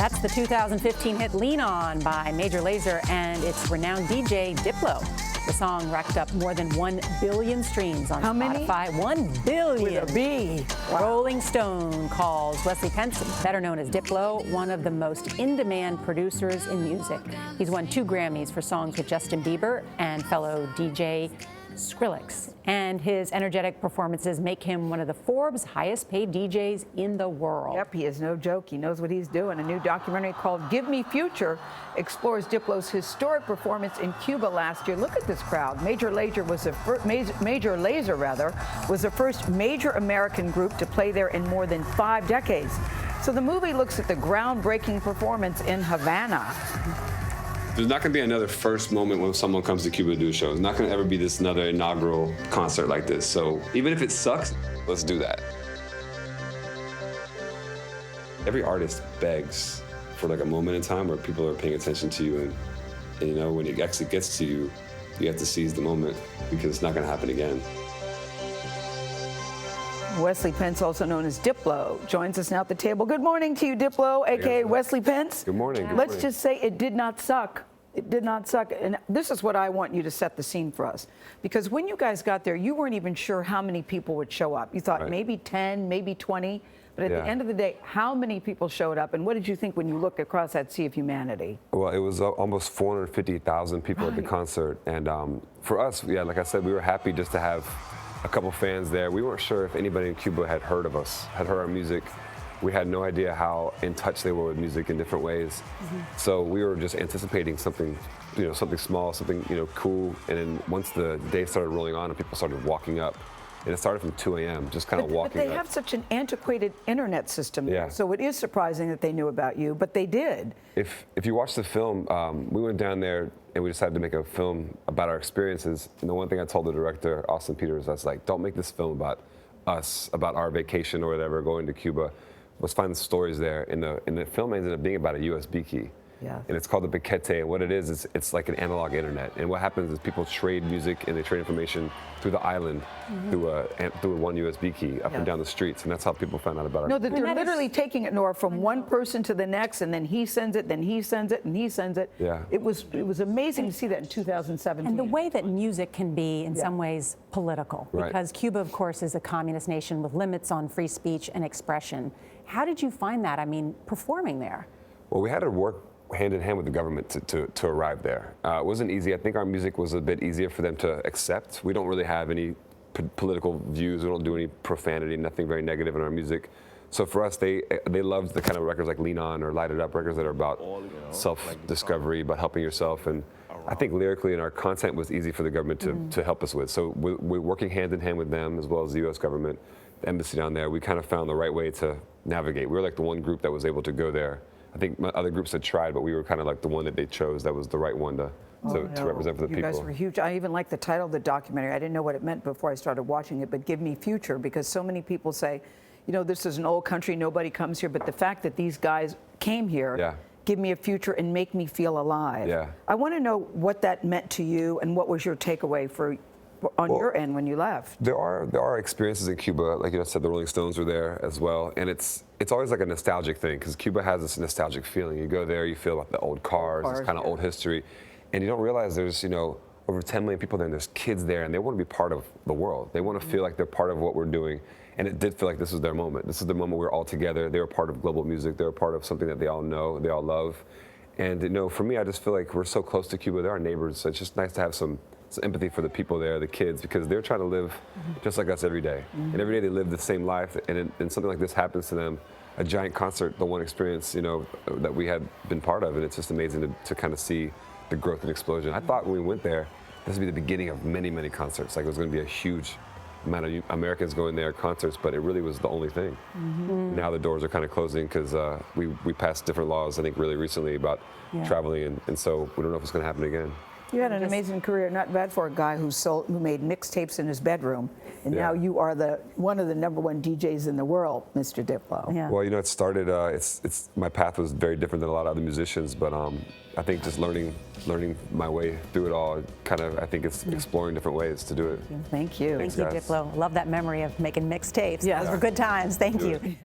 That's the 2015 hit Lean On by Major Lazer and its renowned DJ Diplo. The song racked up more than 1 billion streams on Spotify. 1 billion. With a B. Wow. Rolling Stone calls Wesley Pentz, better known as Diplo, one of the most in-demand producers in music. He's won 2 Grammys for songs with Justin Bieber and fellow DJ Skrillex. And his energetic performances make him one of the Forbes highest paid DJs in the world. Yep, he is no joke. He knows what he's doing. A new documentary called Give Me Future explores Diplo's historic performance in Cuba last year. Look at this crowd. Major Lazer was the first major American group to play there in more than 5 decades. So the movie looks at the groundbreaking performance in Havana. There's not going to be another first moment when someone comes to Cuba to do a show. There's not going to ever be this another inaugural concert like this. So even if it sucks, let's do that. Every artist begs for like a moment in time where people are paying attention to you, and you know, when it actually gets to you, you have to seize the moment because it's not going to happen again. Wesley Pentz, also known as Diplo, joins us now at the table. Good morning to you, Diplo, a.k.a. Wesley Pentz. Good morning. Good Let's morning. just say it did not suck. It did not suck. And this is what I want you to set the scene for us. Because when you guys got there, you weren't even sure how many people would show up. You thought maybe 10, maybe 20. But at the end of the day, how many people showed up? And what did you think when you looked across that sea of humanity? Well, it was almost 450,000 people at the concert. And for us, yeah, like I said, we were happy just to have a couple fans there. We weren't sure if anybody in Cuba had heard of us, had heard our music. We had no idea how in touch they were with music in different ways. So we were just anticipating something, you know, something small, something, you know, cool. And then once the day started rolling on and people started walking up, and it started from 2 a.m., just kind of walking up. But they have such an antiquated internet system there, Yeah. so it is surprising that they knew about you, but they did. If you watch the film, we went down there and we decided to make a film about our experiences. And the one thing I told the director, Austin Peters, I was like, don't make this film about us, about our vacation or whatever, going to Cuba. Let's find the stories there. And the film ended up being about a USB key. Yeah. And it's called the Paquete, and what it is it's like an analog internet. And what happens is people trade music and they trade information through the island through one USB key up and down the streets, and that's how people found out about it. No, that they're literally taking it, Norah, from one person to the next, and then he sends it, then he sends it, and he sends it. Yeah. It was amazing to see that in 2017. And the way that music can be, in some ways, political. Right. Because Cuba, of course, is a communist nation with limits on free speech and expression. How did you find that, I mean, performing there? Well, we had to work hand in hand with the government to arrive there. It wasn't easy. I think our music was a bit easier for them to accept. We don't really have any political views. We don't do any profanity, nothing very negative in our music. So for us, they loved the kind of records like Lean On or Light It Up, records that are about self-discovery, about helping yourself. And I think lyrically and our content was easy for the government to help us with. So we're working hand in hand with them as well as the U.S. government, the embassy down there. We kind of found the right way to navigate. We were like the one group that was able to go there. I think other groups had tried, but we were kind of like the one that they chose that was the right one to represent for the people. You guys were huge. I even like the title of the documentary. I didn't know what it meant before I started watching it, but Give Me Future, because so many people say, you know, this is an old country, nobody comes here, but the fact that these guys came here, give me a future and make me feel alive. Yeah. I want to know what that meant to you and what was your takeaway on your end when you left. There are experiences in Cuba, like you said, the Rolling Stones were there as well, and it's always like a nostalgic thing because Cuba has this nostalgic feeling. You go there, you feel like the old cars, this kind of old history, and you don't realize there's over 10 million people there, and there's kids there, and they want to be part of the world. They want to feel like they're part of what we're doing, and it did feel like this was their moment. This is the moment we're all together. They were part of global music. They were part of something that they all know, they all love, and for me, I just feel like we're so close to Cuba. They're our neighbors, so it's just nice to have some empathy for the people there, the kids, because they're trying to live just like us every day. And every day they live the same life, and something like this happens to them, a giant concert, the one experience, that we had been part of, and it's just amazing to kind of see the growth and explosion. I thought when we went there, this would be the beginning of many, many concerts. Like it was going to be a huge amount of Americans going there, concerts, but it really was the only thing. Now the doors are kind of closing because we passed different laws, I think, really recently about traveling, and so we don't know if it's going to happen again. You had an amazing career, not bad for a guy who made mixtapes in his bedroom, and now you are one of the #1 DJs in the world, Mr. Diplo. Yeah. Well, it started. My path was very different than a lot of other musicians, but I think just learning my way through it all. I think it's exploring different ways to do it. Thank you. Thank you, guys. Diplo. Love that memory of making mixtapes. Yeah. Those were good times. Thank you.